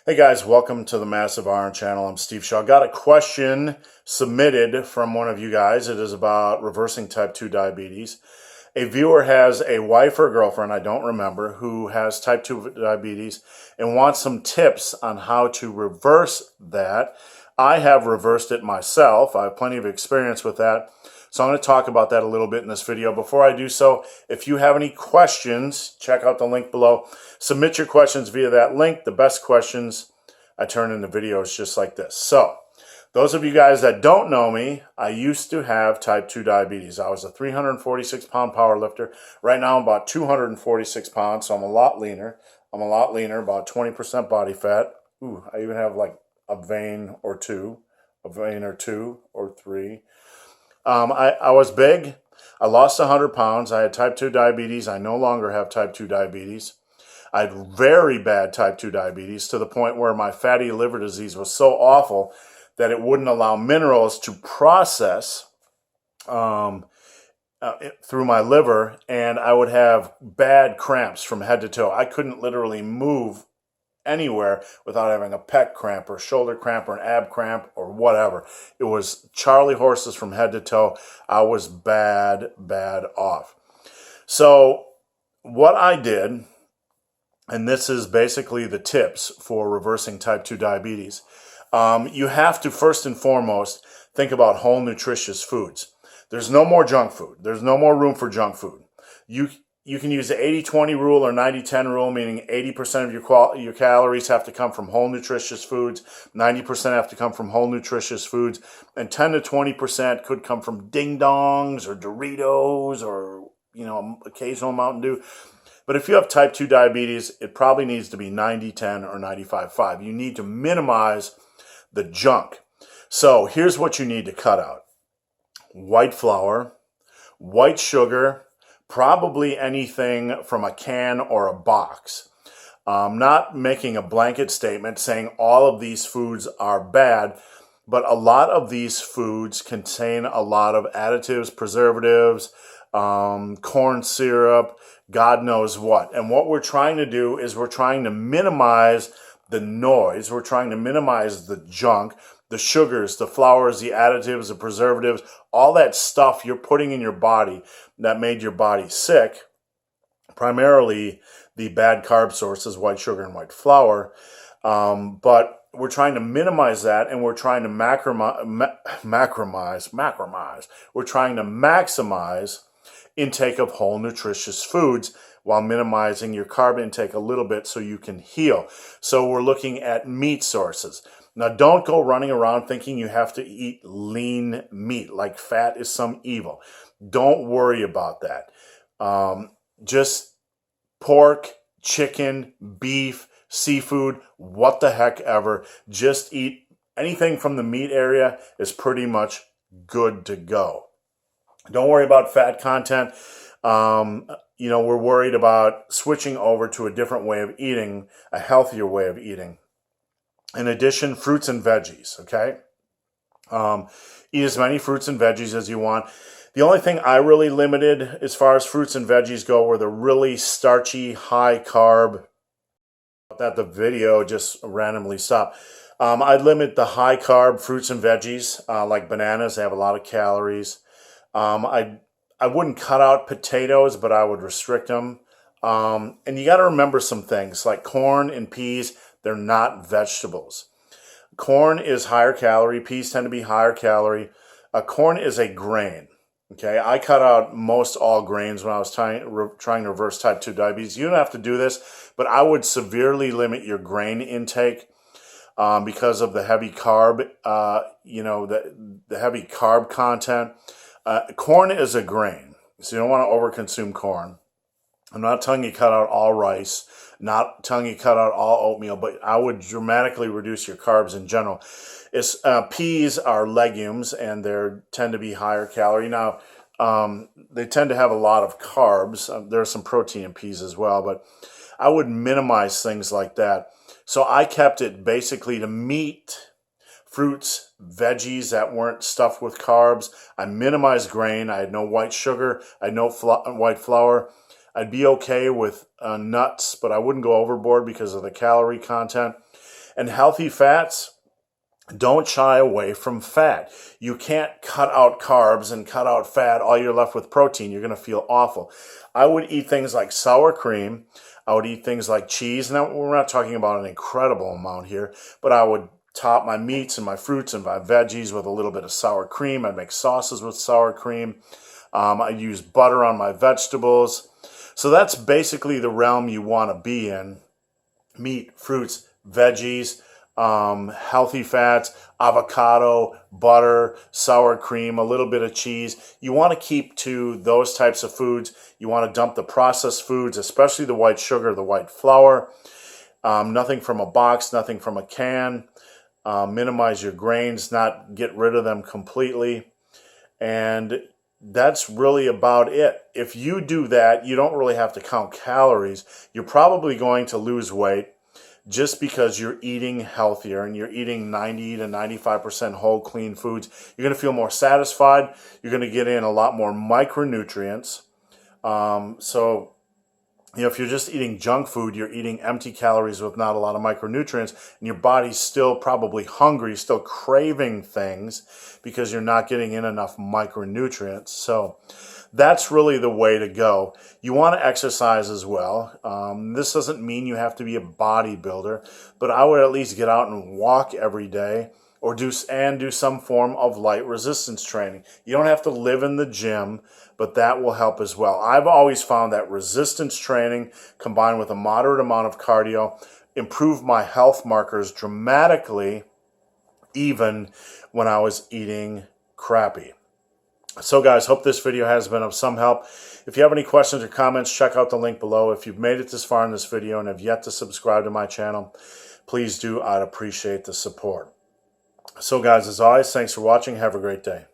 Hey guys, welcome to the Massive Iron Channel. I'm Steve Shaw. Got a question submitted from one of you guys. It is about reversing type 2 diabetes. A viewer has a wife or girlfriend, I don't remember, who has type 2 diabetes and wants some tips on how to reverse that. I have reversed it myself. I have plenty of experience with that. So I'm going to talk about that a little bit in this video. Before I do so, if you have any questions, check out the link below. Submit your questions via that link. The best questions I turn into videos just like this. So, those of you guys that don't know me, I used to have type 2 diabetes. I was a 346-pound power lifter. Right now I'm about 246 pounds, so I'm a lot leaner. About 20% body fat. Ooh, I even have like a vein or two or three. I was big. I lost 100 pounds. I had type 2 diabetes. I no longer have type 2 diabetes. I had very bad type 2 diabetes to the point where my fatty liver disease was so awful that it wouldn't allow minerals to process through my liver, and I would have bad cramps from head to toe. I couldn't literally move anywhere without having a pec cramp or shoulder cramp or an ab cramp or whatever. It was Charlie horses from head to toe. I was bad off. So what I did, and this is basically the tips for reversing type 2 diabetes, you have to first and foremost think about whole nutritious foods. There's no more junk food. There's no more room for junk food. You can use the 80-20 rule or 90-10 rule, meaning 80% of your calories have to come from whole nutritious foods, 90% have to come from whole nutritious foods, and 10 to 20% could come from ding-dongs or Doritos or, occasional Mountain Dew. But if you have type 2 diabetes, it probably needs to be 90-10 or 95-5. You need to minimize the junk. So here's what you need to cut out. White flour, white sugar, probably anything from a can or a box. Not making a blanket statement saying all of these foods are bad, but a lot of these foods contain a lot of additives, preservatives, corn syrup, God knows what. And what we're trying to do is we're trying to minimize the noise. We're trying to minimize the junk, the sugars, the flours, the additives, the preservatives, all that stuff you're putting in your body that made your body sick, primarily the bad carb sources, white sugar and white flour. But we're trying to minimize that, and we're trying to We're trying to maximize intake of whole nutritious foods while minimizing your carb intake a little bit so you can heal. So we're looking at meat sources. Now, don't go running around thinking you have to eat lean meat, like fat is some evil. Don't worry about that. Just pork, chicken, beef, seafood, what the heck ever. Just eat anything from the meat area is pretty much good to go. Don't worry about fat content. We're worried about switching over to a different way of eating, a healthier way of eating. In addition, fruits and veggies, okay? Eat as many fruits and veggies as you want. The only thing I really limited as far as fruits and veggies go were the really starchy, high carb. That the video just randomly stopped. I'd limit the high carb fruits and veggies, like bananas. They have a lot of calories. I wouldn't cut out potatoes, but I would restrict them. And you got to remember some things, like corn and peas. They're not vegetables. Corn is higher calorie. Peas tend to be higher calorie. Corn is a grain. Okay, I cut out most all grains when I was trying to reverse type 2 diabetes. You don't have to do this, but I would severely limit your grain intake because of the heavy carb, the heavy carb content. Corn is a grain, so you don't want to overconsume corn. I'm not telling you cut out all rice, not telling you cut out all oatmeal, but I would dramatically reduce your carbs in general. Peas are legumes, and they tend to be higher calorie. Now, they tend to have a lot of carbs. There's some protein in peas as well, but I would minimize things like that. So I kept it basically to meat, fruits, veggies that weren't stuffed with carbs. I minimized grain. I had no white sugar. I had no white flour. I'd be okay with nuts, but I wouldn't go overboard because of the calorie content. And healthy fats, don't shy away from fat. You can't cut out carbs and cut out fat. All you're left with protein. You're going to feel awful. I would eat things like sour cream. I would eat things like cheese. Now, we're not talking about an incredible amount here, but I would top my meats and my fruits and my veggies with a little bit of sour cream. I'd make sauces with sour cream. I use butter on my vegetables. So that's basically the realm you want to be in. Meat, fruits, veggies, healthy fats, avocado, butter, sour cream, a little bit of cheese. You want to keep to those types of foods. You want to dump the processed foods, especially the white sugar, the white flour. Nothing from a box, nothing from a can. Minimize your grains, not get rid of them completely. And that's really about it. If you do that, you don't really have to count calories. You're probably going to lose weight just because you're eating healthier and you're eating 90 to 95% whole, clean foods. You're going to feel more satisfied. You're going to get in a lot more micronutrients. If you're just eating junk food, you're eating empty calories with not a lot of micronutrients, and your body's still probably hungry, still craving things because you're not getting in enough micronutrients. So that's really the way to go. You want to exercise as well. This doesn't mean you have to be a bodybuilder, but I would at least get out and walk every day or do some form of light resistance training. You don't have to live in the gym, but that will help as well. I've always found that resistance training combined with a moderate amount of cardio improved my health markers dramatically, even when I was eating crappy. So guys, hope this video has been of some help. If you have any questions or comments, check out the link below. If you've made it this far in this video and have yet to subscribe to my channel, please do. I'd appreciate the support. So guys, as always, thanks for watching. Have a great day.